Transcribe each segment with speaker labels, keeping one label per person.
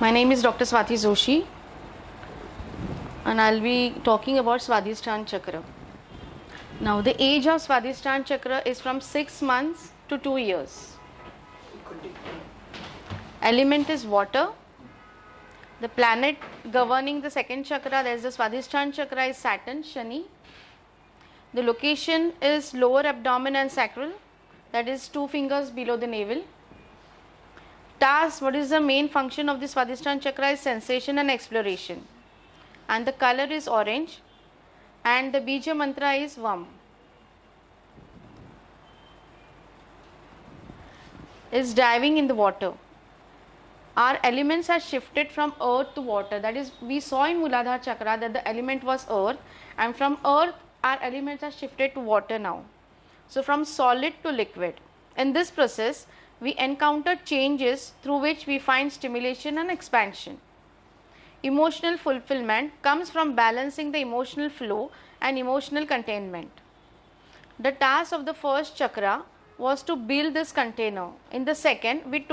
Speaker 1: My name is Dr. Swati Joshi and I'll be talking about Swadhisthana Chakra. Now, the age of Swadhisthana Chakra is from 6 months to 2 years. Element is water. The planet governing the second chakra, that is the Swadhisthana Chakra, is Saturn, Shani. The location is lower abdomen and sacral, that is 2 fingers below the navel. Task, what is the main function of the Swadhisthana Chakra, is sensation and exploration. And the color is orange. And the Bija mantra is Vam. Is diving in the water. Our elements are shifted from earth to water. That is, we saw in Muladhara Chakra that the element was earth, and from earth our elements are shifted to water now. So from solid to liquid. In this process, we encounter changes through which we find stimulation and expansion. Emotional fulfillment comes from balancing the emotional flow and emotional containment. The task of the first chakra was to build this container. In the second, we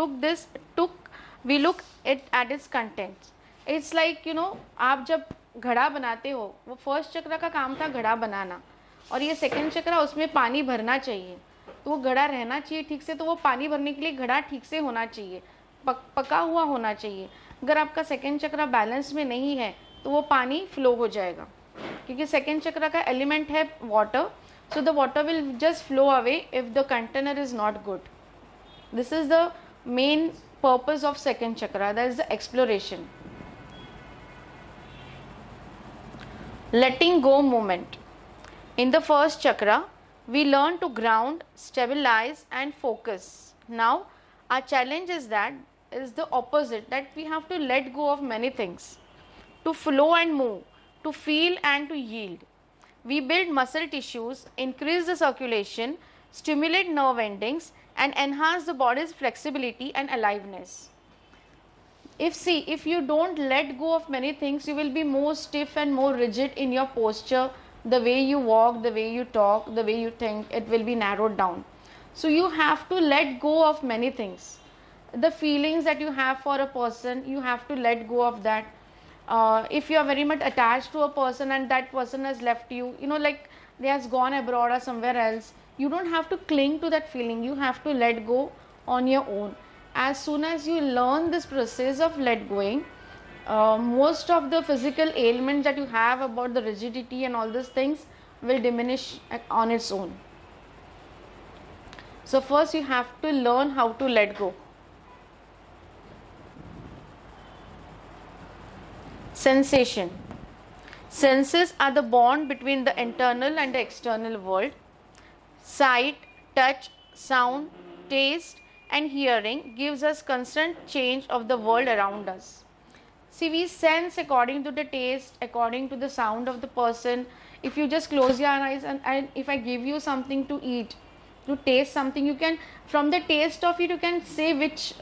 Speaker 1: look at its contents. It's like, आप जब घड़ा बनाते हो, वो first चक्र का काम था घड़ा बनाना, और ये सेकंड चक्र उसमें पानी भरना चाहिए, तो वो घड़ा रहना चाहिए ठीक से, तो वो पानी भरने के लिए घड़ा ठीक से होना चाहिए, पका हुआ होना चाहिए. अगर आपका सेकंड चक्र बैलेंस में नहीं है तो वो पानी फ्लो हो जाएगा, क्योंकि सेकंड चक्र का एलिमेंट है water. So the water will just flow away if the container is not good. This is the main purpose of second chakra, that is the exploration. Letting go movement. In the first chakra, we learn to ground, stabilize and focus. Now, our challenge is the opposite, that we have to let go of many things, to flow and move, to feel and to yield. We build muscle tissues, increase the circulation, stimulate nerve endings and enhance the body's flexibility and aliveness. If you don't let go of many things, you will be more stiff and more rigid in your posture, the way you walk, the way you talk, the way you think, it will be narrowed down. So you have to let go of many things. The feelings that you have for a person, you have to let go of that. If you are very much attached to a person and that person has left you, like they has gone abroad or somewhere else, you don't have to cling to that feeling. You have to let go on your own. As soon as you learn this process of let going, most of the physical ailments that you have about the rigidity and all these things will diminish on its own. So first you have to learn how to let go. Sensation. Senses are the bond between the internal and the external world. Sight, touch, sound, taste and hearing gives us constant change of the world around us. See, we sense according to the taste, according to the sound of the person. If you just close your eyes and if I give you something to eat, to taste something, you can, from the taste of it, you can say which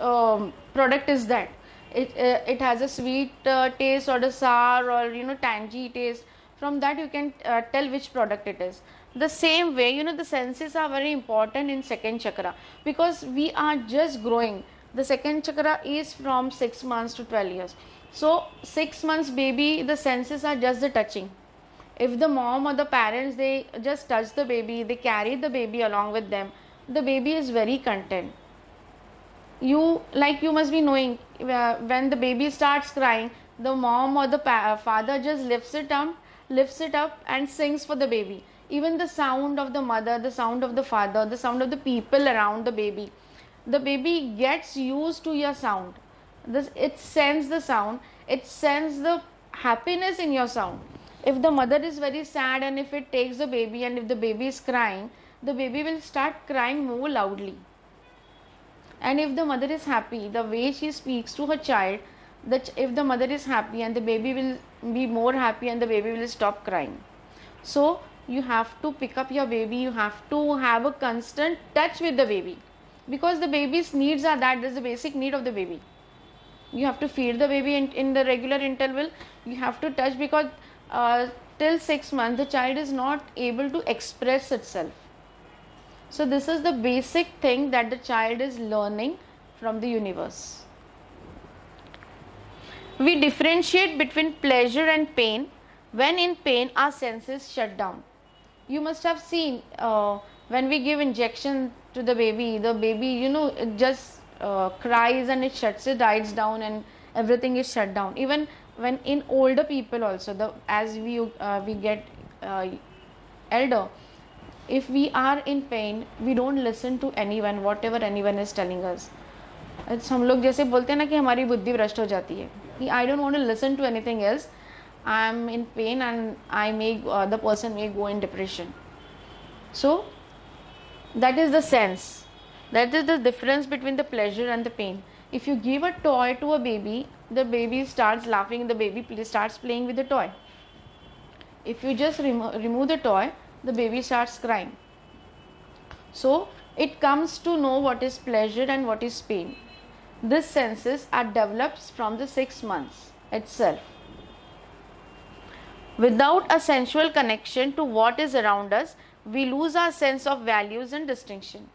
Speaker 1: product is that. It has a sweet taste or a sour or tangy taste. From that you can tell which product it is. The same way, the senses are very important in second chakra, because we are just growing. The second chakra is from 6 months to 12 years. So 6 months baby, the senses are just the touching. If the mom or the parents, they just touch the baby, they carry the baby along with them, the baby is very content. You must be knowing, when the baby starts crying, the mom or the father just lifts it up and sings for the baby. Even the sound of the mother, the sound of the father, the sound of the people around the baby gets used to your sound. It sends the sound, it sends the happiness in your sound. If the mother is very sad and if it takes the baby and if the baby is crying, the baby will start crying more loudly. And if the mother is happy, the way she speaks to her child, that if the mother is happy, and the baby will be more happy and the baby will stop crying. So you have to pick up your baby, you have to have a constant touch with the baby, because the baby's needs are that is the basic need of the baby. You have to feed the baby in the regular interval, you have to touch, because till 6 months the child is not able to express itself. So this is the basic thing that the child is learning from the universe. We differentiate between pleasure and pain. When in pain, our senses shut down. You must have seen when we give injection to the baby, it just cries and it shuts, it dies down, and everything is shut down. Even when in older people also, as we get elder, if we are in pain, we don't listen to anyone, whatever anyone is telling us. हम लोग जैसे बोलते हैं ना कि हमारी बुद्धि भ्रष्ट हो जाती है, कि I don't want to listen to anything else, I am in pain and I may the person may go in depression. So that is the sense, that is the difference between the pleasure and the pain. If you give a toy to a baby, the baby starts laughing, the baby starts playing with the toy. If you just remove the toy, the baby starts crying. So it comes to know what is pleasure and what is pain. These senses are developed from the 6 months itself. Without a sensual connection to what is around us, we lose our sense of values and distinction.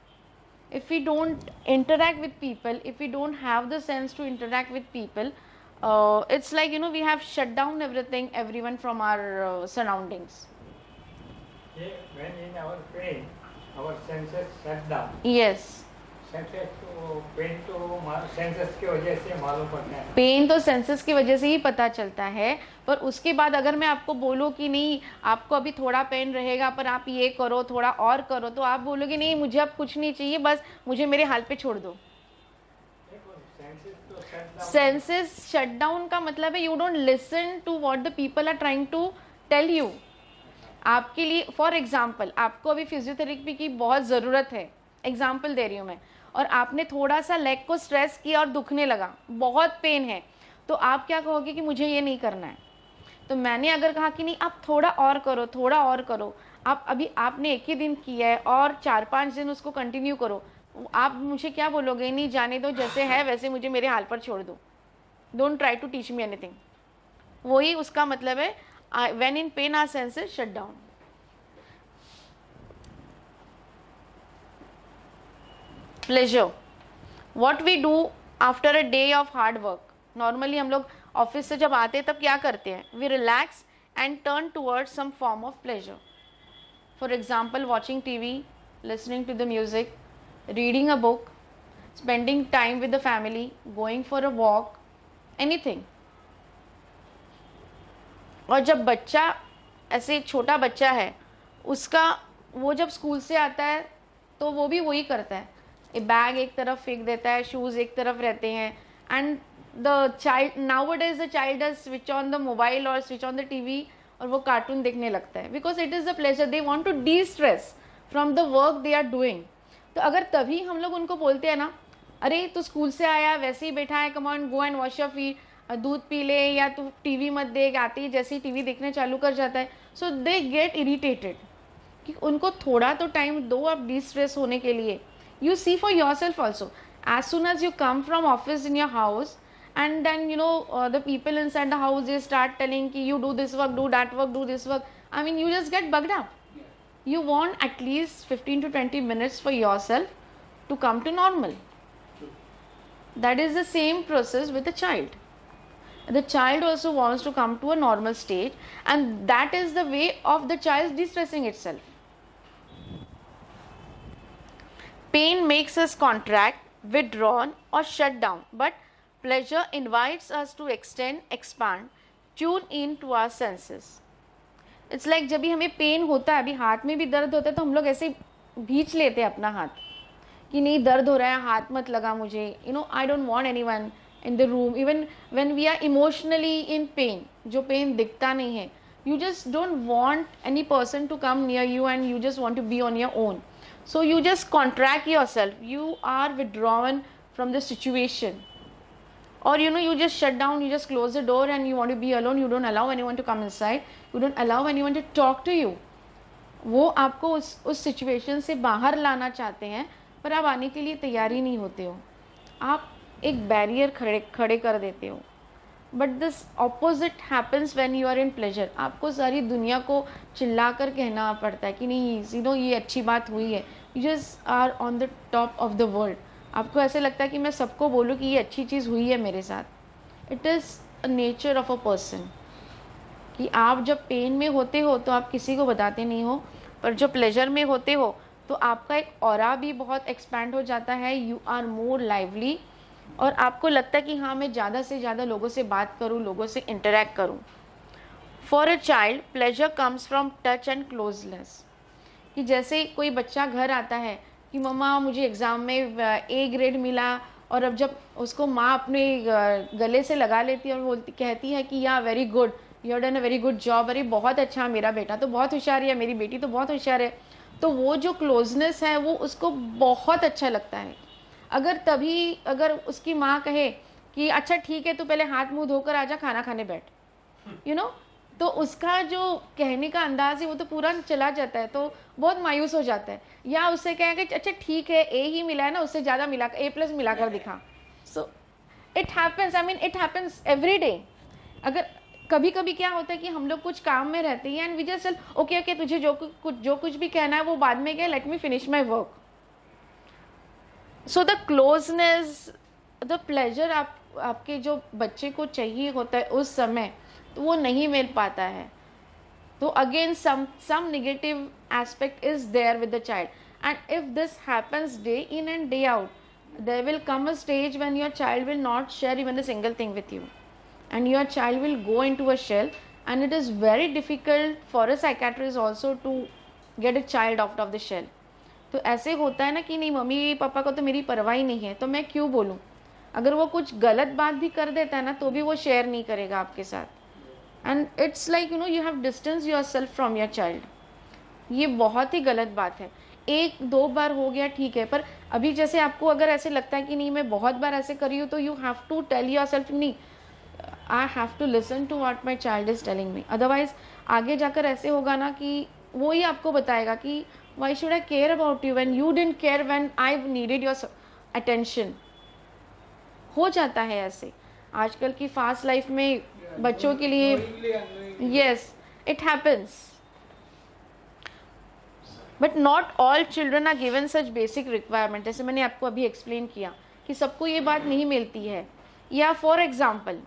Speaker 1: If we don't interact with people, if we don't have the sense to interact with people, it's like, we have shut down everyone from our surroundings.
Speaker 2: When in our pain, our senses shut down.
Speaker 1: Yes. Pain तो senses की वजह से ही पता चलता है, पर उसके बाद अगर मैं आपको बोलूँ कि नहीं, आपको अभी थोड़ा पेन रहेगा पर आप ये करो, थोड़ा और करो, तो आप बोलोगे नहीं, मुझे अब कुछ नहीं चाहिए, बस मुझे मेरे हाल पे छोड़ दो. सेंसेस शट डाउन का मतलब है you don't listen to what the people are trying to tell you. आपके लिए फॉर एग्जाम्पल, आपको अभी फिजियोथेरेपी की बहुत ज़रूरत है, एग्जाम्पल दे रही हूँ मैं, और आपने थोड़ा सा लेग को स्ट्रेस किया और दुखने लगा, बहुत पेन है, तो आप क्या कहोगे कि मुझे ये नहीं करना है. तो मैंने अगर कहा कि नहीं आप थोड़ा और करो, थोड़ा और करो, आपने एक ही दिन किया है और 4-5 दिन उसको कंटिन्यू करो, आप मुझे क्या बोलोगे, नहीं जाने दो, जैसे है वैसे मुझे मेरे हाल पर छोड़ दो, don't try to teach me anything. वही उसका मतलब है, when in pain our senses shut down. Pleasure, what we do after a day of hard work. Normally हम लोग ऑफिस से जब आते हैं तब क्या करते हैं, we relax and turn towards some form of pleasure. For example watching TV, listening to the music, reading a book, spending time with the family, going for a walk, anything. और जब बच्चा, ऐसे छोटा बच्चा है, उसका वो जब स्कूल से आता है तो वो भी वही करता है, बैग एक तरफ फेंक देता है, शूज़ एक तरफ रहते हैं, and the child nowadays the child does switch on the mobile और स्विच ऑन द टीवी, और वो कार्टून देखने लगता है, because it is the pleasure, they want to destress from the work they are doing. तो अगर तभी हम लोग उनको बोलते हैं ना, अरे तू स्कूल से आया वैसे ही बैठा है, come on go and wash your feet, दूध पी ले, या तू टीवी मत देख, आते ही जैसे ही टीवी देखने चालू कर जाता है, सो दे गेट इरिटेटेड. कि उनको थोड़ा तो टाइम दो आप डी स्ट्रेस होने के लिए. You see for yourself also, as soon as you come from office in your house, and then the people inside the house, they start telling ki you do this work, do that work, do this work, I mean you just get bugged up. You want at least 15 to 20 minutes for yourself to come to normal. That is the same process with the child. The child also wants to come to a normal stage, and that is the way of the child de-stressing itself. Pain makes us contract, withdrawn or shut down, but pleasure invites us to extend, expand, tune in to our senses. It's like जब भी हमें pen होता है, अभी हाथ में भी दर्द होता है, तो हम लोग ऐसे भींच लेते हैं अपना हाथ कि नहीं दर्द हो रहा है, हाथ मत लगा मुझे, I don't want anyone in the room. Even when we are emotionally in pain, जो पेन दिखता नहीं है, you just don't want any person to come near you, and you just want to be on your own. So you just contract yourself, you are withdrawn from the situation, or you just shut down, you just close the door and you want to be alone, you don't allow anyone to come inside, you don't allow anyone to talk to you. वो आपको उस situation से बाहर लाना चाहते हैं, पर आप आने के लिए तैयार ही नहीं होते हो, आप एक बैरियर खड़े कर देते हो. But this opposite happens when you are in pleasure. आपको सारी दुनिया को चिल्ला कर कहना पड़ता है कि नहीं ये अच्छी बात हुई है, you just are on the top of the world. आपको ऐसे लगता है कि मैं सबको बोलूँ कि ये अच्छी चीज़ हुई है मेरे साथ. It is nature of a person कि आप जब पेन में होते हो तो आप किसी को बताते नहीं हो, पर जब प्लेजर में होते हो तो आपका एक ऑरा भी बहुत एक्सपैंड हो जाता है, यू आर मोर लाइवली, और आपको लगता है कि हाँ मैं ज़्यादा से ज़्यादा लोगों से बात करूँ, लोगों से इंटरेक्ट करूँ। For a child pleasure comes from touch and closeness, कि जैसे कोई बच्चा घर आता है कि मम्मा मुझे एग्ज़ाम में ए ग्रेड मिला, और अब जब उसको माँ अपने गले से लगा लेती है और बोलती कहती है कि या very good, you have done a very good job, अरे बहुत अच्छा, मेरा बेटा तो बहुत होशियार है, मेरी बेटी तो बहुत होशियार है, तो वो जो क्लोजनेस है वो उसको बहुत अच्छा लगता है। अगर उसकी माँ कहे कि अच्छा ठीक है तू पहले हाथ मुंह धोकर आजा, खाना खाने बैठ, यू नो, तो उसका जो कहने का अंदाज है वो तो पूरा चला जाता है, तो बहुत मायूस हो जाता है। या उससे कहें कि अच्छा ठीक है ए ही मिला है ना, उससे ज़्यादा मिला, A+ मिलाकर दिखा। So it happens, I mean it happens every day. अगर कभी कभी क्या होता है कि हम लोग कुछ काम में रहते हैं and we just okay okay तुझे जो कुछ भी कहना है वो बाद में क्या, let me finish my work. So the closeness, the pleasure आपके जो बच्चे को चाहिए होता है उस समय, तो वो नहीं मिल पाता है। तो again some negative aspect is there with the child, and if this happens day in and day out, there will come a stage when your child will not share even a single thing with you, and your child will go into a shell, and it is very difficult for a psychiatrist also to get a child out of the shell. तो ऐसे होता है ना कि नहीं mummy papa को तो मेरी परवाह ही नहीं है, तो मैं क्यों बोलूँ। अगर वो कुछ गलत बात भी कर देता है ना तो भी वो शेयर नहीं करेगा आपके साथ, and it's like you have distance your self from your child. ये बहुत ही गलत बात है। एक दो बार हो गया ठीक है, पर अभी जैसे आपको अगर ऐसे लगता है कि नहीं मैं बहुत बार ऐसे करी हूँ, तो you have to tell yourself नहीं, I have to listen to what my child is telling me. Otherwise आगे जाकर ऐसे होगा ना कि वो ही आपको बताएगा कि why should I care about you when you didn't care when I needed your attention. हो जाता है ऐसे आजकल की फास्ट लाइफ में बच्चों के लिए। Yes, it happens, but not all children are given such basic requirement. जैसे मैंने आपको अभी एक्सप्लेन किया कि सबको ये बात नहीं मिलती है। या फॉर एग्जाम्पल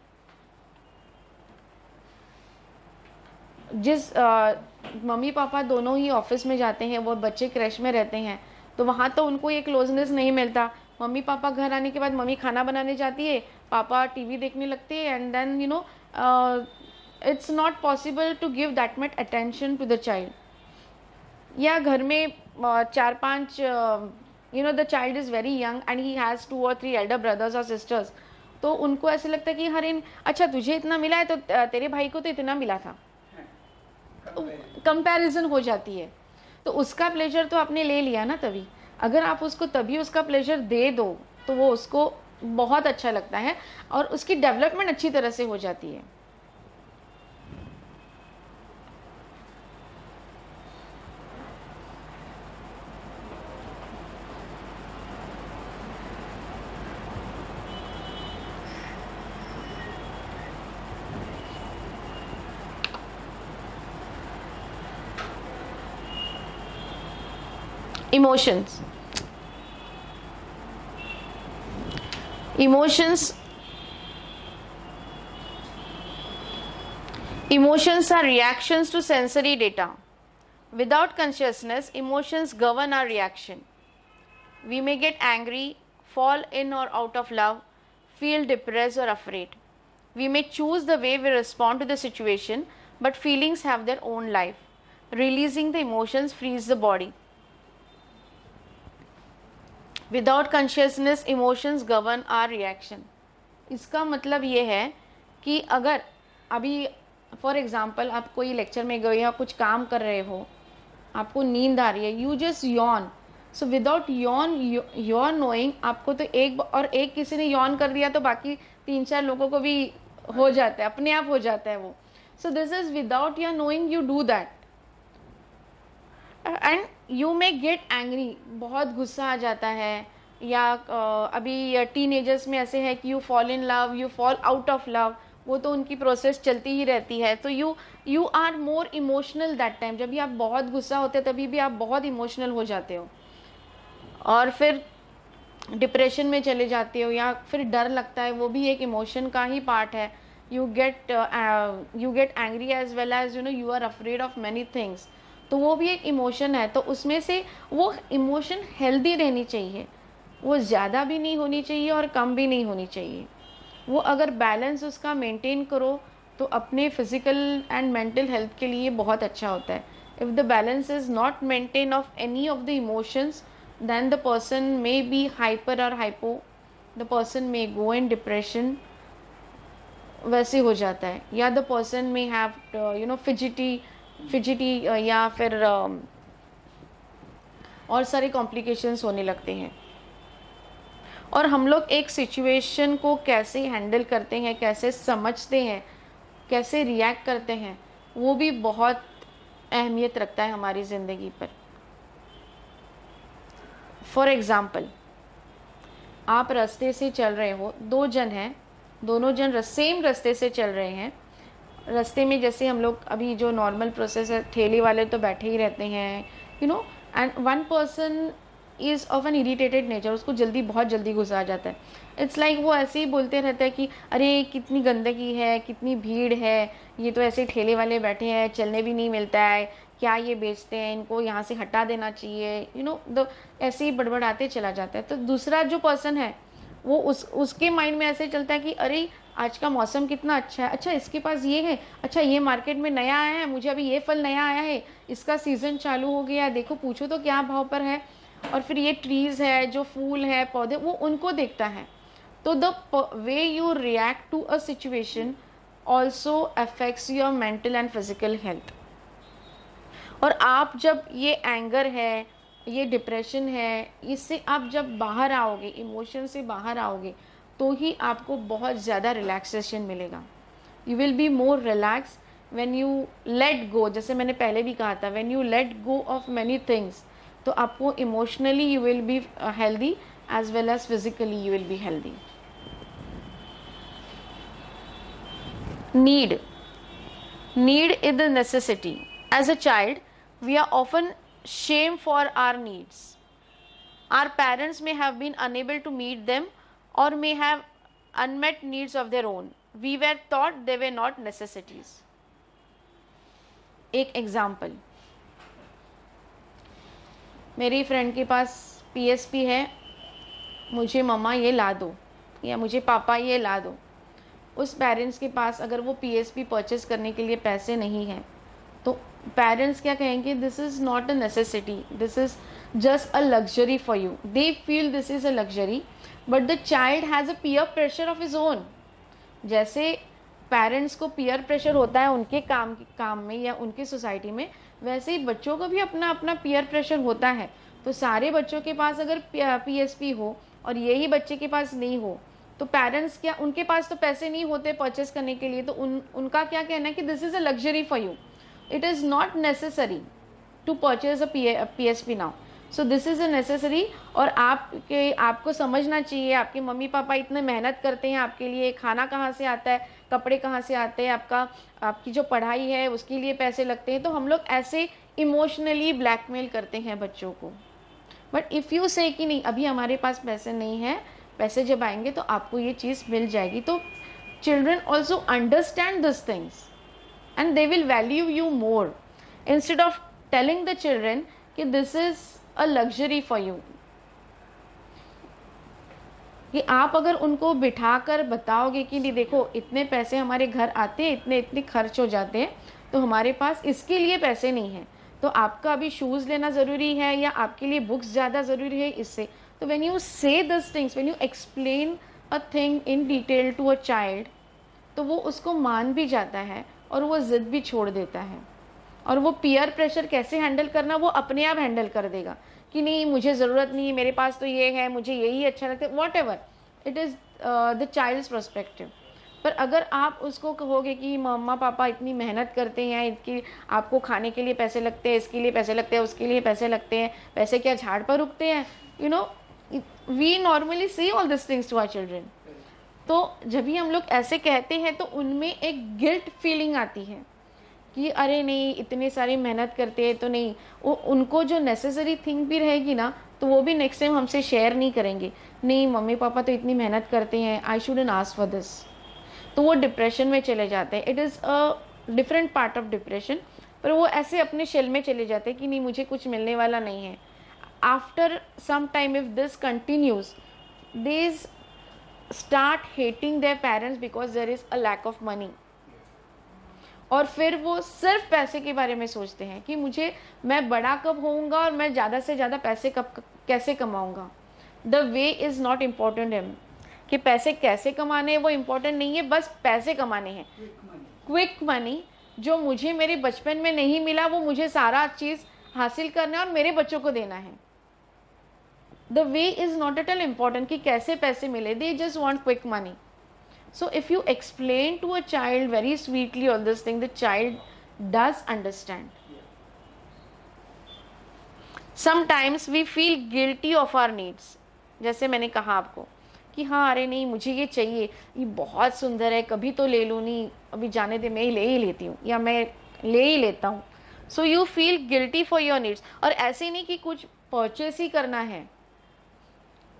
Speaker 1: जिस मम्मी पापा दोनों ही ऑफिस में जाते हैं, वो बच्चे क्रैश में रहते हैं, तो वहाँ तो उनको ये क्लोजनेस नहीं मिलता। मम्मी पापा घर आने के बाद मम्मी खाना बनाने जाती है, पापा टीवी देखने लगते हैं, and then it's not possible to give that much attention to the child. या घर में 4-5 the child is very young and he has 2 or 3 elder brothers और सिस्टर्स, तो उनको ऐसे लगता है कि हर अच्छा तुझे इतना मिला है तो तेरे भाई को तो इतना मिला था, कंपैरिजन हो जाती है। तो उसका प्लेजर तो आपने ले लिया ना तभी, अगर आप उसको तभी उसका प्लेजर दे दो तो वो उसको बहुत अच्छा लगता है और उसकी डेवलपमेंट अच्छी तरह से हो जाती है। Emotions. Emotions are reactions to sensory data. Without consciousness, emotions govern our reaction. We may get angry, fall in or out of love, feel depressed or afraid. We may choose the way we respond to the situation, but feelings have their own life. Releasing the emotions frees the body. Without consciousness emotions govern our reaction. इसका मतलब ये है कि अगर अभी for example आप कोई lecture में गए या कुछ काम कर रहे हो, आपको नींद आ रही है, you just Yon. So without your knowing आपको तो एक किसी ने यॉन कर दिया तो बाकी 3-4 लोगों को भी हो जाता है, अपने आप हो जाता है वो। So this is without your knowing you do that and you may get angry, बहुत गुस्सा आ जाता है। या अभी टीनेजर्स में ऐसे है कि you fall in love, you fall out of love, वो तो उनकी प्रोसेस चलती ही रहती है। तो you are more emotional that time. जब भी आप बहुत गुस्सा होते हैं तभी भी आप बहुत इमोशनल हो जाते हो और फिर डिप्रेशन में चले जाते हो, या फिर डर लगता है, वो भी एक इमोशन का ही पार्ट है। you get angry as well as you are afraid of many things. तो वो भी एक इमोशन है, तो उसमें से वो इमोशन हेल्दी रहनी चाहिए, वो ज़्यादा भी नहीं होनी चाहिए और कम भी नहीं होनी चाहिए। वो अगर बैलेंस उसका मेंटेन करो तो अपने फिजिकल एंड मेंटल हेल्थ के लिए बहुत अच्छा होता है। If the balance is not maintain of any of the emotions, then the person may be hyper or hypo, the person may go in depression, वैसे हो जाता है। या the person may have fidgety या फिर और सारे कॉम्प्लिकेशंस होने लगते हैं। और हम लोग एक सिचुएशन को कैसे हैंडल करते हैं, कैसे समझते हैं, कैसे रिएक्ट करते हैं, वो भी बहुत अहमियत रखता है हमारी ज़िंदगी पर। फॉर एग्ज़ाम्पल, आप रास्ते से चल रहे हो, दो जन हैं, दोनों जन सेम रास्ते से चल रहे हैं। रास्ते में जैसे हम लोग अभी जो नॉर्मल प्रोसेस है, ठेले वाले तो बैठे ही रहते हैं, and one person is of an irritated nature, उसको बहुत जल्दी गुस्सा आ जाता है। इट्स लाइक वो ऐसे ही बोलते रहते हैं कि अरे कितनी गंदगी है, कितनी भीड़ है, ये तो ऐसे ठेले वाले बैठे हैं, चलने भी नहीं मिलता है, क्या ये बेचते हैं, इनको यहाँ से हटा देना चाहिए, ऐसे ही बड़बड़ाते चला जाता है। तो दूसरा जो पर्सन है वो उसके माइंड में ऐसे चलता है कि अरे आज का मौसम कितना अच्छा है, अच्छा इसके पास ये है, अच्छा ये मार्केट में नया आया है, मुझे अभी ये फल नया आया है, इसका सीज़न चालू हो गया, देखो पूछो तो क्या भाव पर है, और फिर ये ट्रीज़ है, जो फूल है, पौधे, वो उनको देखता है। तो the way you react to a situation also affects your mental and physical health. और आप जब ये एंगर है, ये डिप्रेशन है, इससे आप जब बाहर आओगे, इमोशन से बाहर आओगे, तो ही आपको बहुत ज़्यादा रिलैक्सेशन मिलेगा। You will be more relax when you let go, जैसे मैंने पहले भी कहा था, when you let go of many things, तो आपको emotionally you will be healthy as well as physically you will be healthy. Need is the necessity. As a child we are often shamed for our needs. Our parents may have been unable to meet them or may have unmet needs of their own. We were taught they were not necessities. एक example, मेरी friend के पास PSP है, मुझे मम्मा ये ला दो या मुझे पापा ये ला दो। उस पेरेंट्स के पास अगर वो PSP परचेस करने के लिए पैसे नहीं हैं, तो पेरेंट्स क्या कहेंगे, this is not a necessity, this is just a luxury for you. They feel this is a luxury, but the child has a peer pressure of his own. जैसे पेरेंट्स को पीयर प्रेशर होता है उनके काम में या उनकी society में, वैसे ही बच्चों को भी अपना अपना पीयर प्रेशर होता है। तो सारे बच्चों के पास अगर PSP हो और यही बच्चे के पास नहीं हो, तो पेरेंट्स क्या, उनके पास तो पैसे नहीं होते परचेस करने के लिए, तो उनका क्या कहना है कि this is a luxury for you, it is not necessary to purchase a PSP now, so this is a necessary। और आपको समझना चाहिए, आपके मम्मी पापा इतने मेहनत करते हैं आपके लिए, खाना कहाँ से आता है, कपड़े कहाँ से आते हैं, आपकी जो पढ़ाई है उसके लिए पैसे लगते हैं। तो हम लोग ऐसे इमोशनली ब्लैकमेल करते हैं बच्चों को। बट इफ़ यू से कि नहीं अभी हमारे पास पैसे नहीं है, पैसे जब आएंगे तो आपको ये चीज़ मिल जाएगी, तो children also understand this things and they will value you more, instead of telling the children कि this is a luxury for you। कि आप अगर उनको बिठाकर बताओगे कि नहीं देखो इतने पैसे हमारे घर आते हैं, इतने खर्च हो जाते हैं, तो हमारे पास इसके लिए पैसे नहीं हैं, तो आपका अभी शूज़ लेना ज़रूरी है या आपके लिए बुक्स ज़्यादा ज़रूरी है इससे। तो when you say these things, when you explain a thing in detail to a child, तो वो उसको मान भी जाता है और वो ज़िद भी छोड़ देता है। और वो पीयर प्रेशर कैसे हैंडल करना, वो अपने आप हैंडल कर देगा कि नहीं मुझे ज़रूरत नहीं है, मेरे पास तो ये है, मुझे यही अच्छा लगता है, whatever it is the child's perspective. पर अगर आप उसको कहोगे कि मम्मा पापा इतनी मेहनत करते हैं, इनकी आपको खाने के लिए पैसे लगते हैं, इसके लिए पैसे लगते हैं, उसके लिए पैसे लगते हैं, पैसे क्या झाड़ पर उगते हैं, we normally see all this things to our children. तो जब भी हम लोग ऐसे कहते हैं तो उनमें एक गिल्ट फीलिंग आती है कि अरे नहीं इतनी सारी मेहनत करते हैं तो नहीं, उनको जो नेसेसरी थिंग भी रहेगी ना, तो वो भी नेक्स्ट टाइम हमसे शेयर नहीं करेंगे, नहीं मम्मी पापा तो इतनी मेहनत करते हैं, I shouldn't ask for this. तो वो डिप्रेशन में चले जाते हैं. It is a different part of depression, पर वो ऐसे अपने शेल में चले जाते हैं कि नहीं मुझे कुछ मिलने वाला नहीं है. After some time if this continues, they start hating their parents because there is a lack of money. और फिर वो सिर्फ पैसे के बारे में सोचते हैं कि मैं बड़ा कब होऊंगा और मैं ज़्यादा से ज़्यादा पैसे कैसे कमाऊंगा. The way is not important him, कि पैसे कैसे कमाने हैं वो इम्पोर्टेंट नहीं है, बस पैसे कमाने हैं. क्विक मनी जो मुझे मेरे बचपन में नहीं मिला वो मुझे सारा चीज़ हासिल करना है और मेरे बच्चों को देना है. The way is not at all important कि कैसे पैसे मिले, they just want quick money. So if you explain to a child very sweetly all this thing, the child does understand. Sometimes we feel guilty of our needs. जैसे मैंने कहा आपको कि हाँ अरे नहीं मुझे ये चाहिए, ये बहुत सुंदर है, कभी तो ले लूँ, नहीं अभी जाने दे, मैं ले ही लेती हूँ या मैं ले ही लेता हूँ. So you feel guilty for your needs. और ऐसे नहीं कि कुछ परचेस ही करना है,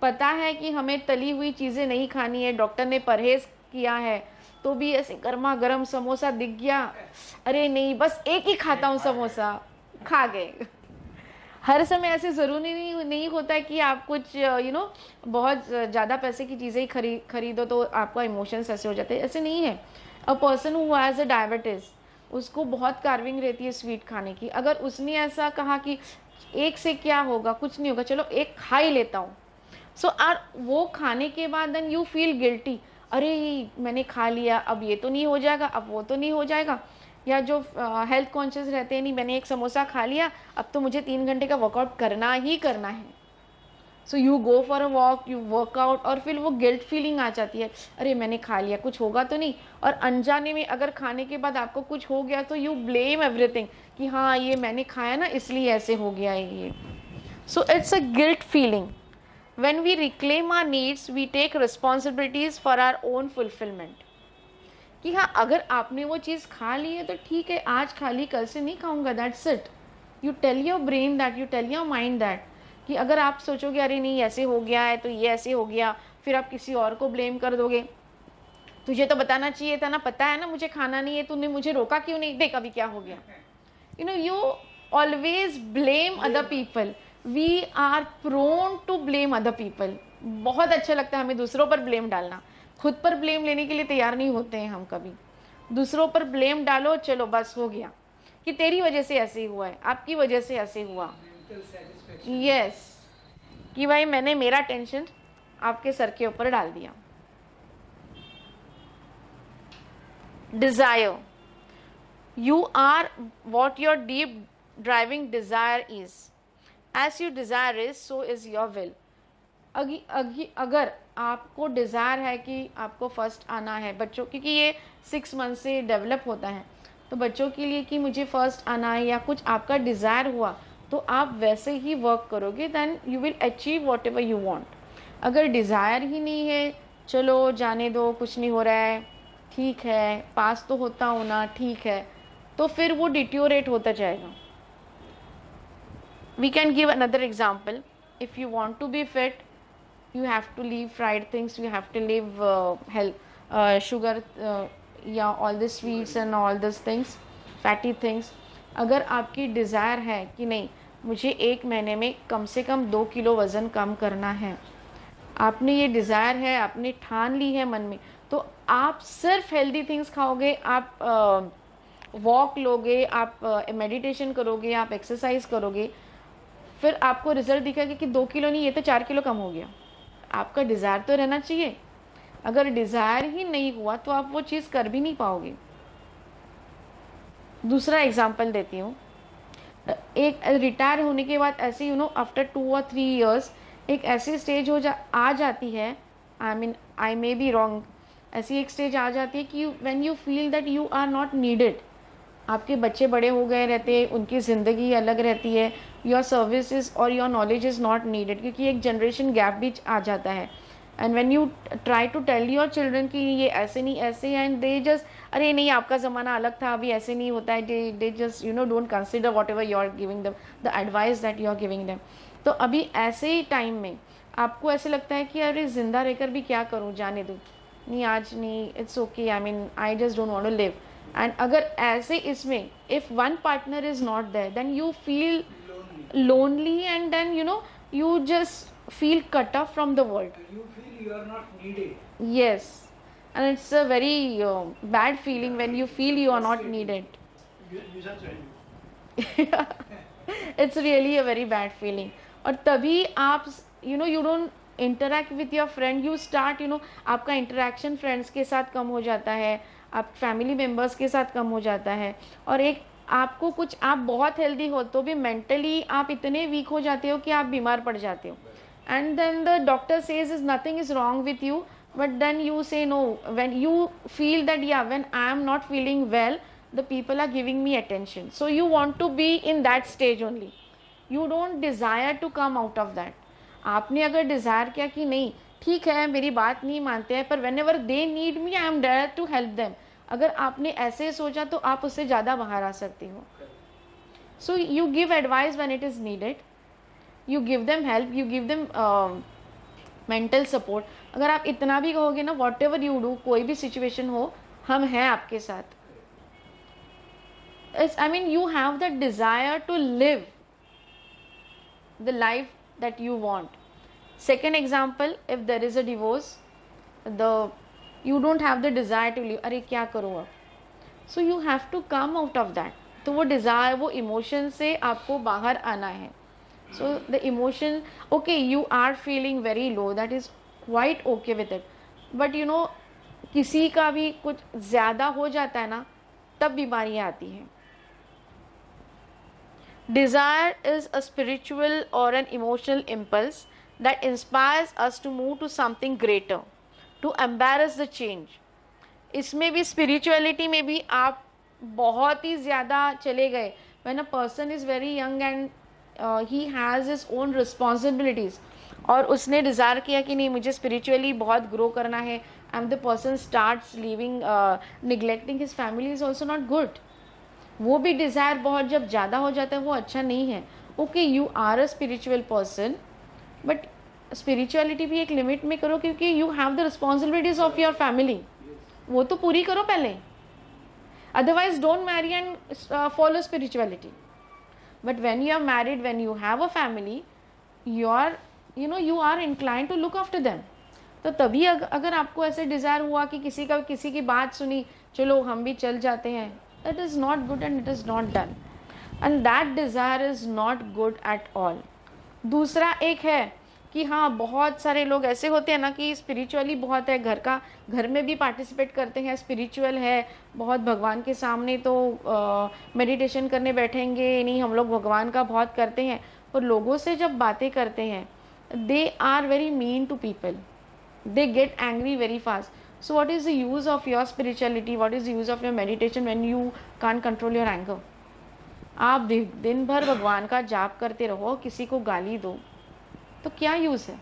Speaker 1: पता है कि हमें तली हुई चीज़ें नहीं खानी है, डॉक्टर ने परहेज किया है, तो भी ऐसे गर्मा गर्म समोसा दिख गया, अरे नहीं बस एक ही खाता हूँ समोसा, खा गए. हर समय ऐसे ज़रूरी नहीं होता है कि आप कुछ बहुत ज़्यादा पैसे की चीज़ें ही खरीदो तो आपका इमोशंस ऐसे हो जाते हैं. ऐसे नहीं है. A person who has a diabetes, उसको बहुत कार्विंग रहती है स्वीट खाने की. अगर उसने ऐसा कहा कि एक से क्या होगा, कुछ नहीं होगा, चलो एक खा ही लेता हूँ, सो वो खाने के बाद देन यू फील गिल्टी, अरे मैंने खा लिया, अब ये तो नहीं हो जाएगा, अब वो तो नहीं हो जाएगा. या जो हेल्थ कॉन्शियस रहते हैं, नहीं मैंने एक समोसा खा लिया, अब तो मुझे 3 घंटे का वर्कआउट करना ही करना है. So you go for a walk, you workout, और फिर वो गिल्ट फीलिंग आ जाती है, अरे मैंने खा लिया, कुछ होगा तो नहीं. और अनजाने में अगर खाने के बाद आपको कुछ हो गया तो यू ब्लेम एवरीथिंग कि हाँ ये मैंने खाया ना इसलिए ऐसे हो गया है ये. So it's a guilt feeling. When we reclaim our needs, we take responsibilities for our own fulfillment. कि हाँ अगर आपने वो चीज़ खा ली है तो ठीक है, आज खा ली, कल से नहीं खाऊंगा, that's it. You tell your brain that, you tell your mind that. कि अगर आप सोचोगे अरे नहीं ऐसे हो गया है तो ये ऐसे हो गया, फिर आप किसी और को ब्लेम कर दोगे, तुझे तो बताना चाहिए था ना, पता है ना मुझे खाना नहीं है, तूने मुझे रोका क्यों नहीं, देख अभी क्या हो गया. You always blame other people. We are prone to blame other people. बहुत अच्छा लगता है हमें दूसरों पर ब्लेम डालना, खुद पर ब्लेम लेने के लिए तैयार नहीं होते हैं हम कभी. दूसरों पर ब्लेम डालो, चलो बस हो गया कि तेरी वजह से ऐसे हुआ है, आपकी वजह से ऐसे हुआ. यस, कि भाई मैंने मेरा टेंशन आपके सर के ऊपर डाल दिया. Desire, you are what your deep driving desire is. As you desire is, so is your will. अगर आपको डिज़ायर है कि आपको फर्स्ट आना है बच्चों, क्योंकि ये 6 मंथ से डेवलप होता है, तो बच्चों के लिए कि मुझे फर्स्ट आना है या कुछ आपका डिज़ायर हुआ तो आप वैसे ही वर्क करोगे, then you will achieve whatever you want. अगर डिज़ायर ही नहीं है, चलो जाने दो, कुछ नहीं हो रहा है, ठीक है पास तो होता हूँ ना, ठीक है, तो फिर वो डिट्योरेट होता जाएगा. We can give another example. If you want to be fit, you have to leave fried things, you have to leave sugar, yeah, all the sweets and all these things, fatty things. अगर आपकी desire है कि नहीं मुझे 1 महीने में कम से कम 2 kilo वज़न कम करना है, आपने ये डिज़ायर है, आपने ठान ली है मन में, तो आप सिर्फ हेल्दी थिंग्स खाओगे, आप वॉक लोगे, आप मेडिटेशन करोगे, आप एक्सरसाइज करोगे, फिर आपको रिजल्ट दिखेगा कि 2 किलो नहीं, ये तो 4 किलो कम हो गया. आपका डिज़ायर तो रहना चाहिए. अगर डिज़ायर ही नहीं हुआ तो आप वो चीज़ कर भी नहीं पाओगे. दूसरा एग्जांपल देती हूँ. एक रिटायर होने के बाद ऐसे आफ्टर 2 और 3 इयर्स एक ऐसी स्टेज आ जाती है, आई मे बी रॉन्ग, ऐसी एक स्टेज आ जाती है कि when you feel that you are not needed. आपके बच्चे बड़े हो गए रहते हैं, उनकी ज़िंदगी अलग रहती है, योर सर्विसेज और your knowledge is not needed, क्योंकि एक जनरेशन गैप भी आ जाता है. And when you try to tell your children कि ये ऐसे नहीं ऐसे, एंड दे जस्ट अरे नहीं आपका ज़माना अलग था, अभी ऐसे नहीं होता है, they just don't consider whatever you are giving them, the advice that you are giving them. तो अभी ऐसे ही टाइम में आपको ऐसे लगता है कि अरे ज़िंदा रहकर भी क्या करूँ, जाने दूँ, नहीं आज नहीं, it's okay, I mean I just don't want to live. And अगर ऐसे इसमें if one partner is not there then you feel lonely and then you just feel cut off from the world.
Speaker 3: You feel you are not needed.
Speaker 1: Yes, and it's a very bad feeling when you feel you are not needed. It's really a very bad feeling. और तभी आप you don't interact with your friend, you start आपका interaction friends के साथ कम हो जाता है, आप family members के साथ कम हो जाता है. और एक आपको कुछ, आप बहुत हेल्दी हो तो भी मेंटली आप इतने वीक हो जाते हो कि आप बीमार पड़ जाते हो. And then the doctor says is nothing is wrong with you, but then you say no when you feel that या when I am not feeling well the people are giving me attention, so you want to be in that stage only. You don't desire to come out of that. आपने अगर desire किया कि नहीं ठीक है मेरी बात नहीं मानते हैं पर whenever they need me I am there to help them, अगर आपने ऐसे सोचा तो आप उससे ज़्यादा बाहर आ सकते हो. So you give advice when it is needed, you give them help, you give them mental support. अगर आप इतना भी कहोगे ना वॉट एवर यू डू, कोई भी सिचुएशन हो हम हैं आपके साथ. I mean you have the desire to live the life that you want. Second example, if there is a divorce, the you don't have the desire to live, अरे क्या करो अब, so you have to come out of that. तो वो desire, वो emotion से आपको बाहर आना है. so the emotion, okay you are feeling very low, that is quite okay with it, but किसी का भी कुछ ज़्यादा हो जाता है ना तब बीमारियाँ आती हैं. Desire is a spiritual or an emotional impulse that inspires us to move to something greater, to embrace the change. इसमें भी spirituality में भी आप बहुत ही ज़्यादा चले गए. when a person is very young and he has his own responsibilities और उसने डिज़ायर किया कि नहीं मुझे spiritually बहुत grow करना है, and the person starts leaving neglecting his family is also not good. वो भी डिज़ायर बहुत जब ज़्यादा हो जाता है वो अच्छा नहीं है. Okay you are a spiritual person but spirituality भी एक लिमिट में करो, क्योंकि you have the responsibilities of your family, वो तो पूरी करो पहले. Otherwise don't marry and follow spirituality. But when you are married, when you have a family, you are inclined to look after them. तो तभी अगर आपको ऐसे डिज़ायर हुआ कि किसी की बात सुनी चलो हम भी चल जाते हैं, that is not good and it is not done, and that desire is not good at all. दूसरा एक है कि हाँ बहुत सारे लोग ऐसे होते हैं ना कि स्पिरिचुअली बहुत है, घर में भी पार्टिसिपेट करते हैं, स्पिरिचुअल है बहुत, भगवान के सामने तो मेडिटेशन करने बैठेंगे नहीं, हम लोग भगवान का बहुत करते हैं, पर लोगों से जब बातें करते हैं they are very mean to people, they get angry very fast. So what is the use of your spirituality, what is the use of your meditation when you can't control your anger? आप दिन भर भगवान का जाप करते रहो, किसी को गाली दो तो क्या यूज़ है?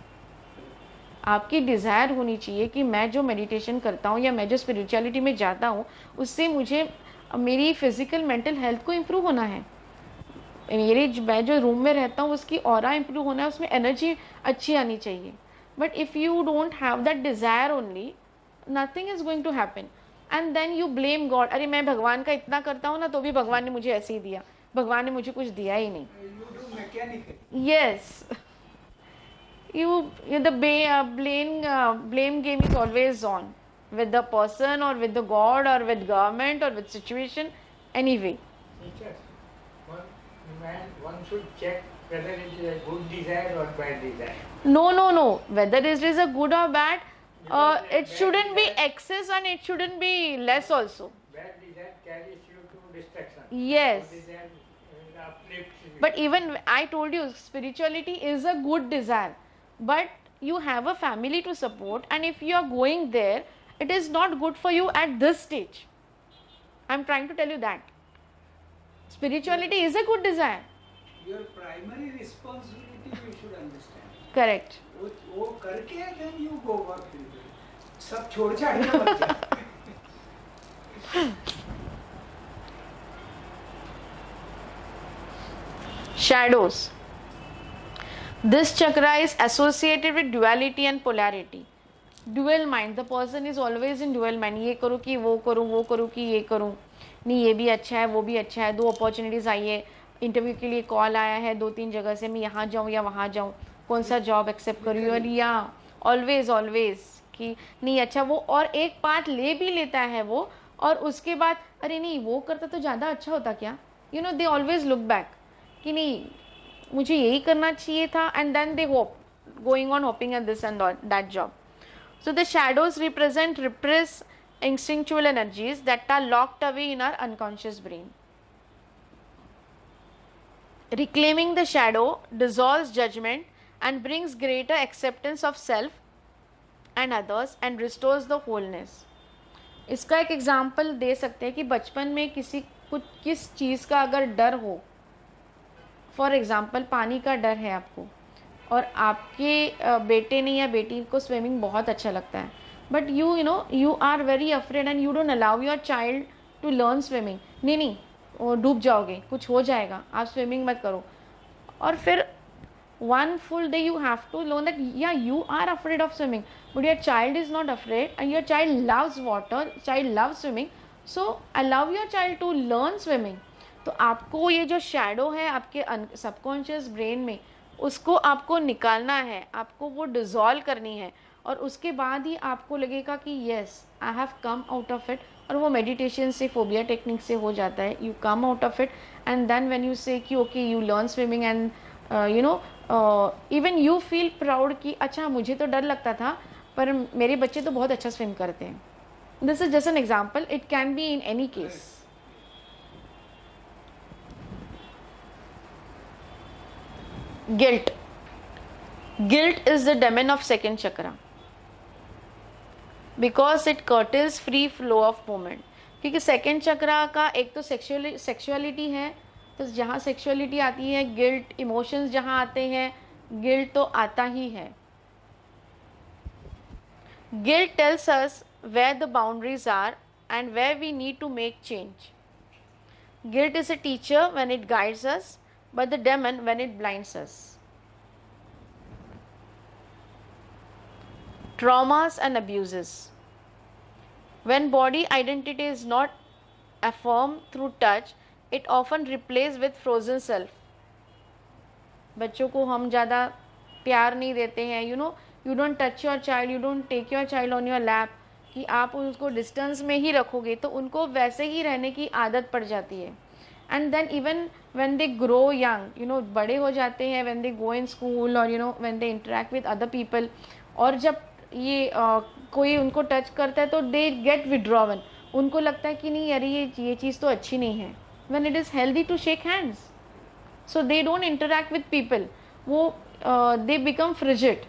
Speaker 1: आपकी डिज़ायर होनी चाहिए कि मैं जो मेडिटेशन करता हूँ या मैं जो स्पिरिचुअलिटी में जाता हूँ उससे मुझे मेरी फिजिकल मेंटल हेल्थ को इम्प्रूव होना है, मैं जो रूम में रहता हूँ उसकी ऑरा इम्प्रूव होना है, उसमें एनर्जी अच्छी आनी चाहिए. But if you don't have that desire only, nothing is going to happen. And then you blame God. अरे मैं भगवान का इतना करता हूँ ना तो भी भगवान ने मुझे ऐसे ही दिया, भगवान ने मुझे कुछ दिया ही नहीं.
Speaker 3: You do mechanical.
Speaker 1: Yes. The blame game is always on with the person or with the God or with government or with situation. Anyway.
Speaker 2: Teachers, one should check whether it is a good desire or bad desire.
Speaker 1: No. Whether it is a good or bad, it shouldn't be
Speaker 2: desire,
Speaker 1: excess and it shouldn't be less also.
Speaker 2: Bad desire carries you to destruction.
Speaker 1: Yes.
Speaker 2: Good desire uplifts you.
Speaker 1: But even I told you, spirituality is a good desire. But you have a family to support, and if you are going there, it is not good for you at this stage. I am trying to tell you that. Spirituality is a good desire.
Speaker 3: Your primary responsibility you should understand.
Speaker 1: Correct.
Speaker 3: वो करके then you go work with it. सब छोड़ छाड़ के
Speaker 1: Shadows. This chakra is associated with duality and polarity. Dual mind, the person is always in dual mind, ये करूँ कि वो करूँ, वो करूँ कि ये करूँ, नहीं ये भी अच्छा है वो भी अच्छा है, 2 अपॉर्चुनिटीज़ आई है, इंटरव्यू के लिए कॉल आया है 2-3 जगह से, मैं यहाँ जाऊँ या वहाँ जाऊँ, कौन सा जॉब एक्सेप्ट करूँ, और या ऑलवेज ऑलवेज कि नहीं अच्छा वो, और एक पार्ट ले भी लेता है वो, और उसके बाद अरे नहीं वो करता तो ज़्यादा अच्छा होता क्या, you know they always look back कि नहीं मुझे यही करना चाहिए था, and then they hope going on hoping at this and that job. So the shadows represent repressed instinctual energies that are locked away in our unconscious brain. Reclaiming the shadow dissolves judgment and brings greater acceptance of self and others and restores the wholeness. इसका एक example दे सकते हैं कि बचपन में किस चीज़ का अगर डर हो, फॉर एग्जाम्पल पानी का डर है आपको, और आपके बेटे ने या बेटी को स्विमिंग बहुत अच्छा लगता है, but you know you are very afraid and you don't allow your child to learn swimming, नहीं वो डूब जाओगे, कुछ हो जाएगा, आप स्विमिंग मत करो, और फिर one full day you have to learn that yeah you are afraid of swimming, but your child is not afraid and your child loves water, child loves swimming, so allow your child to learn swimming. तो आपको ये जो shadow है आपके subconscious brain में, उसको आपको निकालना है, आपको वो डिज़ोल्व करनी है, और उसके बाद ही आपको लगेगा कि yes I have come out of it, और वो मेडिटेशन से फोबिया टेक्निक से हो जाता है, you come out of it and then when you say कि okay you learn swimming and you know even you feel proud कि अच्छा मुझे तो डर लगता था पर मेरे बच्चे तो बहुत अच्छा स्विम करते हैं. This is just an example, it can be in any case. Guilt is the demon of second chakra because it curtails free flow of movement. क्योंकि सेकेंड चक्रा का एक तो सेक्सुअलिटी है, तो जहाँ सेक्सुअलिटी आती है गिल्ट, इमोशंस जहाँ आते हैं गिल्ट तो आता ही है. Guilt tells us where the boundaries are and where we need to make change. Guilt is a teacher when it guides us, but the demon when it blinds us. Traumas and abuses. When body identity is not affirmed through touch, it often replaced with frozen self. बच्चों को हम ज़्यादा प्यार नहीं देते हैं, you know you don't touch your child, you don't take your child on your lap, कि आप उसको डिस्टेंस में ही रखोगे तो उनको वैसे ही रहने की आदत पड़ जाती है. And then even when they grow young, you know बड़े हो जाते हैं, when they go in school और you know when they interact with other people, और जब ये कोई उनको टच करता है तो दे गेट विड्रॉवन, उनको लगता है कि नहीं अरे ये चीज़ तो अच्छी नहीं है. When it is healthy to shake hands, so they don't interact with people, वो they become frigid.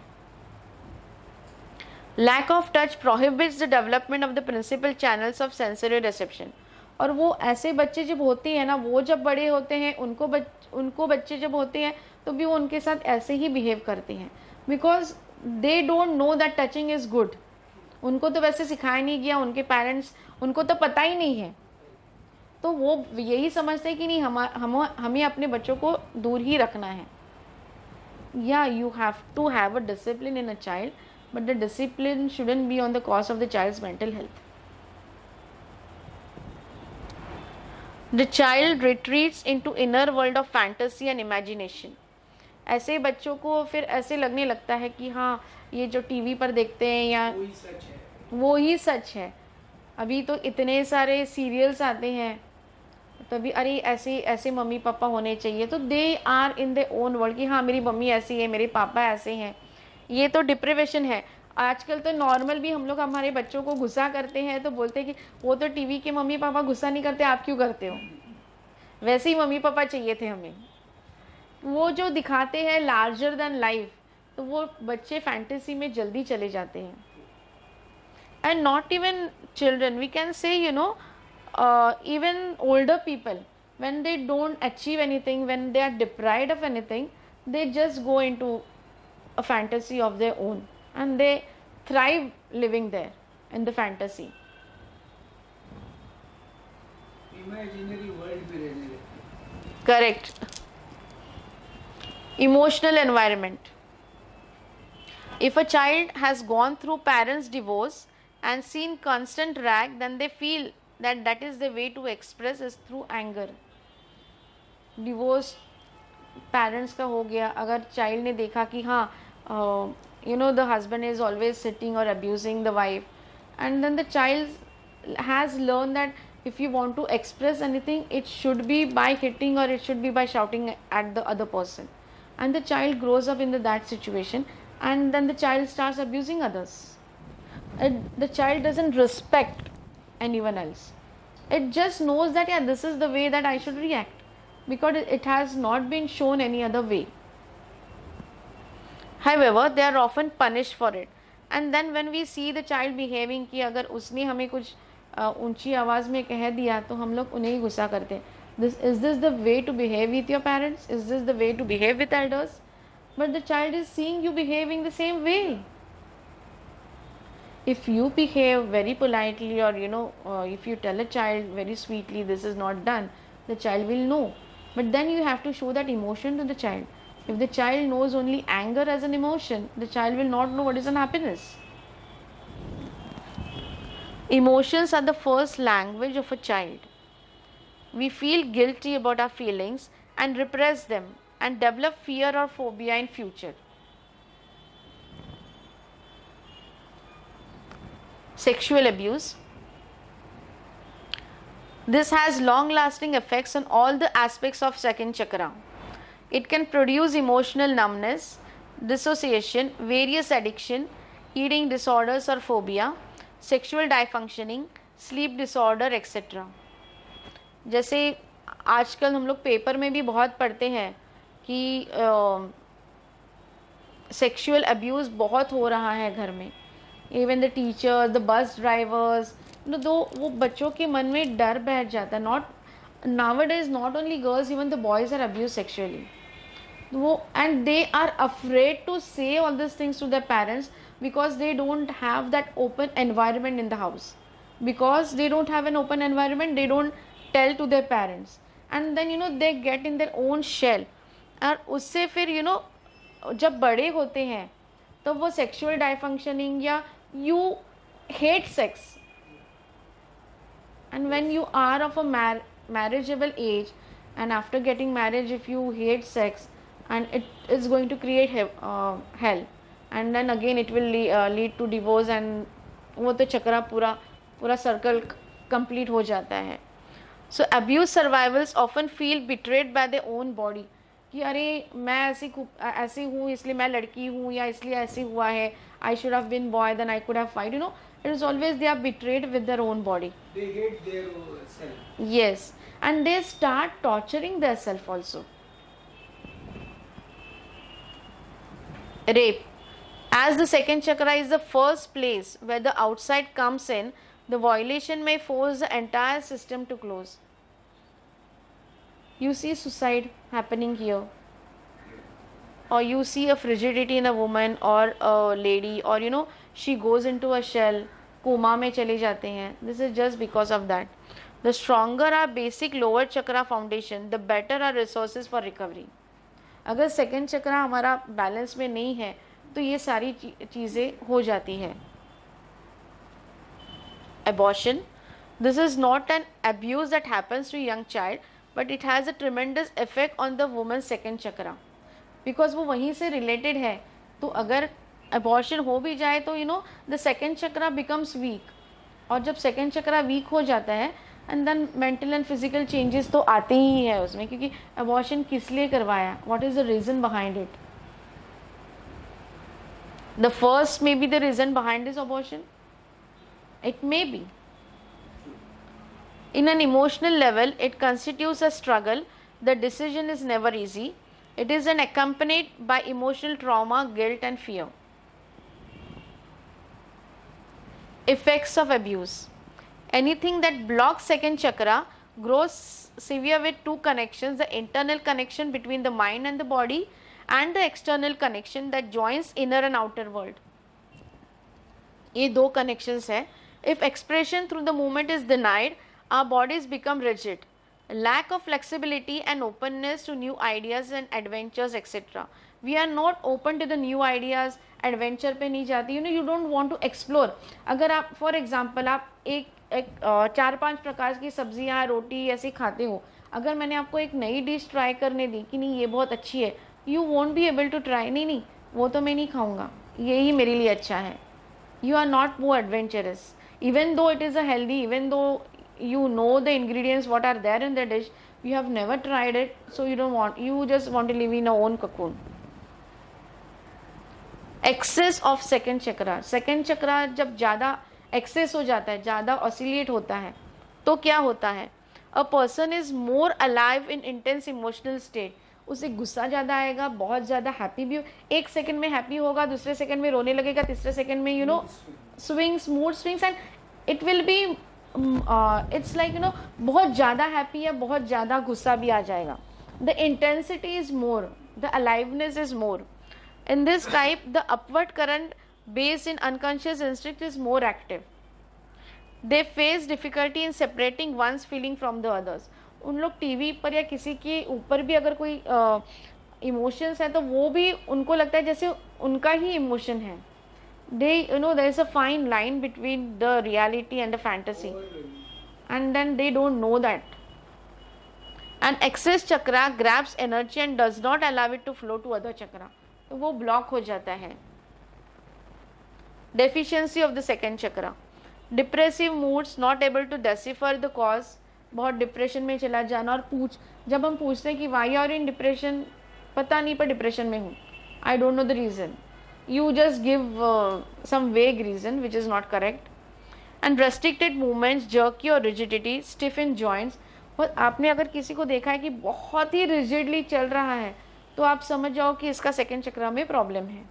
Speaker 1: Lack of touch prohibits the development of the principal channels of sensory reception. और वो ऐसे बच्चे जब होते हैं ना, वो जब बड़े होते हैं उनको बच्चे जब होते हैं तो भी वो उनके साथ ऐसे ही बिहेव करते हैं, because they don't know that touching is good. उनको तो वैसे सिखाया नहीं गया, उनके पेरेंट्स उनको तो पता ही नहीं है, तो वो यही समझते हैं कि नहीं हमें अपने बच्चों को दूर ही रखना है. या you have to have a discipline in a child, but the discipline shouldn't be on the cost of the child's mental health. The child retreats into inner world of fantasy and imagination. ऐसे बच्चों को फिर ऐसे लगने लगता है कि हाँ ये जो टीवी पर देखते हैं या वो ही सच है. अभी तो इतने सारे सीरियल्स आते हैं, तभी अरे ऐसे ऐसे मम्मी पापा होने चाहिए, तो they are in their own world कि हाँ मेरी मम्मी ऐसी है, मेरे पापा ऐसे हैं. ये तो डिप्रिवेशन है. आजकल तो नॉर्मल भी हम लोग हमारे बच्चों को गुस्सा करते हैं तो बोलते हैं कि वो तो टीवी के मम्मी पापा गुस्सा नहीं करते, आप क्यों करते हो, वैसे ही मम्मी पापा चाहिए थे हमें. वो जो दिखाते हैं लार्जर देन लाइफ, तो वो बच्चे फैंटेसी में जल्दी चले जाते हैं. And not even children, we can say you know even older people, when they don't achieve anything, when they are deprived of anything, they just go into a fantasy of their own and they thrive living there in the fantasy.
Speaker 3: Imaginary world में रहने लगते.
Speaker 1: Correct. Emotional environment. If a child has gone through parents' divorce and seen constant rag, then they feel that that is the way to express is through anger. Divorce parents का हो गया, अगर child ने देखा कि हाँ you know the husband is always sitting और abusing the wife, and then the child has learn that if you want to express anything, it should be by hitting or it should be by shouting at the other person, and the child grows up in that situation, and then the child starts abusing others. The child doesn't respect anyone else. It just knows that yeah, this is the way that I should react, because it has not been shown any other way. However, they are often punished for it, and then when we see the child behaving कि अगर उसने हमें कुछ ऊंची आवाज़ में कह दिया तो हम लोग उन्हें ही गुस्सा करते हैं. Is this the way to behave with your parents? Is this the way to behave with elders? But the child is seeing you behaving the same way. If you behave very politely, or if you tell a child very sweetly this is not done, the child will know. But then you have to show that emotion to the child. If the child knows only anger as an emotion, the child will not know what is an happiness. Emotions are the first language of a child. We feel guilty about our feelings and repress them and develop fear or phobia in future. Sexual abuse. This has long-lasting effects on all the aspects of second chakra. It can produce emotional numbness, dissociation, various addiction, eating disorders or phobia, sexual dysfunctioning, sleep disorder, etc. जैसे आजकल हम लोग paper में भी बहुत पढ़ते हैं कि सेक्सुअल अब्यूज़ बहुत हो रहा है घर में. Even the teachers, the bus drivers, दो वो बच्चों के मन में डर बैठ जाता है. Not nowadays, not only girls, even the boys are abuse sexually. वो and they are afraid to say all this things to their parents because they don't have that open environment in the house. Because they don't have an open environment, they don't tell to their parents, and then they get in their own shell. और उससे फिर जब बड़े होते हैं तो वो sexual dysfunctioning या you hate sex, and when you are of a marriageable age, and after getting married if you hate sex, and it is going to create hell, and then again it will lead to divorce, and वो तो चक्रा पूरा circle complete हो जाता है. So abuse survivals often feel betrayed by their own body कि अरे मैं ऐसी हूँ इसलिए मैं लड़की हूँ, या इसलिए ऐसे हुआ है, I should have been boy then I could have fight. It is always they are betrayed with their own body.
Speaker 3: They hate their self.
Speaker 1: Yes, and they start torturing their self also. Rape. As the second chakra is the first place where the outside comes in, the violation may force the entire system to close. You see suicide happening here, or you see a frigidity in a woman or a lady, or she goes into a shell, coma में चले जाते हैं. This is just because of that. The stronger our basic lower chakra foundation, the better our resources for recovery. अगर second चक्रा हमारा balance में नहीं है तो ये सारी चीज़ें हो जाती हैं. Abortion. This is not an abuse that happens to a young child, but it has a tremendous effect on the woman's second chakra, because वो वहीं से related है. तो अगर abortion हो भी जाए तो the second chakra becomes weak, और जब second chakra weak हो जाता है, and then mental and physical changes तो आते ही है उसमें, क्योंकि abortion किस लिए करवाया, what is the reason behind it. The first may be the reason behind this abortion. It may be. In an emotional level, it constitutes a struggle. The decision is never easy. It is accompanied by emotional trauma, guilt, and fear. Effects of abuse. Anything that blocks second chakra grows severe with two connections: the internal connection between the mind and the body, and the external connection that joins inner and outer world. ये दो connections है. If expression through the movement is denied, our bodies become rigid. Lack of flexibility and openness to new ideas and adventures, etc., we are not open to the new ideas, adventure पे नहीं जाती, you don't want to explore. अगर आप for example आप एक 4-5 प्रकार की सब्जियां, रोटी ऐसी खाते हो, अगर मैंने आपको एक नई डिश ट्राई करने दी कि नहीं ये बहुत अच्छी है, you won't be able to try, नहीं वो तो मैं नहीं खाऊंगा, यही मेरे लिए अच्छा है। You are not more adventurous, even though it is a healthy, even though you know the ingredients what are there in the dish, you have never tried it, so you just want to live in your own cocoon. Excess of second chakra जब ज़्यादा excess हो जाता है, ज़्यादा oscillate होता है, तो क्या होता है? A person is more alive in intense emotional state. उसे गुस्सा ज़्यादा आएगा, बहुत ज़्यादा हैप्पी भी हो, एक सेकंड में हैप्पी होगा, दूसरे सेकंड में रोने लगेगा, तीसरे सेकंड में swings, mood swings, and it will be it's like बहुत ज़्यादा हैप्पी या बहुत ज़्यादा गुस्सा भी आ जाएगा. The intensity is more, the aliveness is more. In this type, the upward current based in unconscious instinct is more active. They face difficulty in separating one's feeling from the others. उन लोग TV पर या किसी के ऊपर भी अगर कोई इमोशंस है तो वो भी उनको लगता है जैसे उनका ही इमोशन है. There is a fine line between the reality and the fantasy, and then they don't know that. And excess chakra grabs energy and does not allow it to flow to other chakra. तो वो block हो जाता है. Deficiency of the second chakra. Depressive moods, not able to decipher the cause. बहुत depression में चला जाना, और जब हम पूछते हैं कि वाई आर इन डिप्रेशन, पता नहीं पर डिप्रेशन में हूँ, I don't know the reason, you just give some vague reason which is not correct. And restricted movements, jerky और रिजिडिटी, स्टिफ इन जॉइंट्स. और आपने अगर किसी को देखा है कि बहुत ही रिजिडली चल रहा है तो आप समझ जाओ कि इसका सेकेंड चक्रा में प्रॉब्लम है.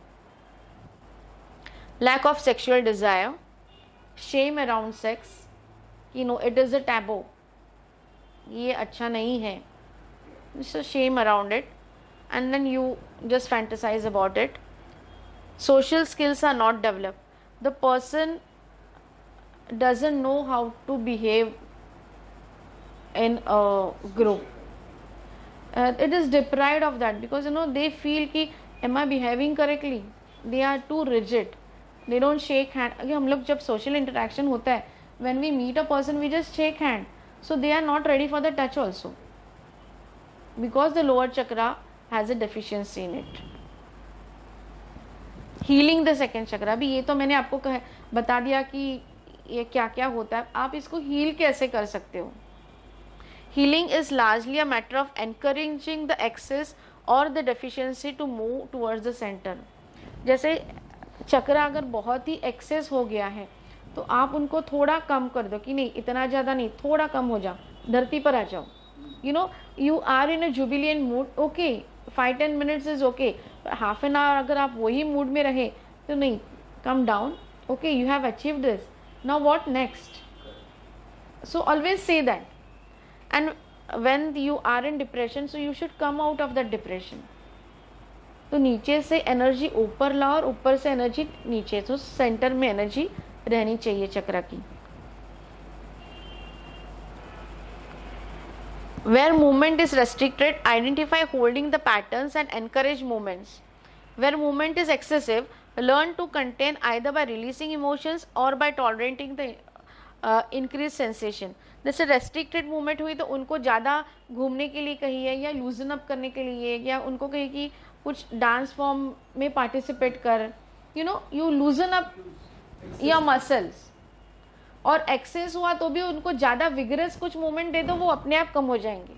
Speaker 1: Lack of sexual desire, shame around sex, it is a taboo, ये अच्छा नहीं है, so shame around it, and then you just fantasize about it. Social skills are not develop. The person doesn't know how to behave in a group. It is deprived of that because they feel कि am I behaving correctly? They are too rigid. They don't shake hand. अगर हम लोग जब social interaction होता है, when we meet a person we just shake hand. So they are not ready for the touch also, because the lower chakra has a deficiency in it. Healing the second chakra. अभी ये तो मैंने आपको बता दिया कि ये क्या क्या होता है. आप इसको heal कैसे कर सकते हो? Healing is largely a matter of encouraging the excess or the deficiency to move towards the center. जैसे चक्रा अगर बहुत ही एक्सेस हो गया है तो आप उनको थोड़ा कम कर दो कि नहीं इतना ज़्यादा नहीं, थोड़ा कम हो जाओ, धरती पर आ जाओ. You are in a jubilant mood, okay, 5-10 minutes is okay. Half an hour अगर आप वही मूड में रहे तो नहीं, come down, okay, you have achieved this, now what next? So always say that. And when you are in depression, so you should come out of that depression. तो नीचे से एनर्जी ऊपर लाओ और ऊपर से एनर्जी नीचे, तो सेंटर में एनर्जी रहनी चाहिए चक्र की. Where movement is restricted, identify holding the patterns and encourage movements. Where movement is excessive, learn to contain either by releasing emotions or by tolerating the increased sensation. जैसे restricted movement हुई तो उनको ज़्यादा घूमने के लिए कहिए या लूजन अप करने के लिए, या उनको कहिए कि कुछ डांस फॉर्म में पार्टिसिपेट कर, यू लूजन अप या मसल्स. और एक्सेस हुआ तो भी उनको ज़्यादा विगरस कुछ मूवमेंट दे दो, वो अपने आप कम हो जाएंगे.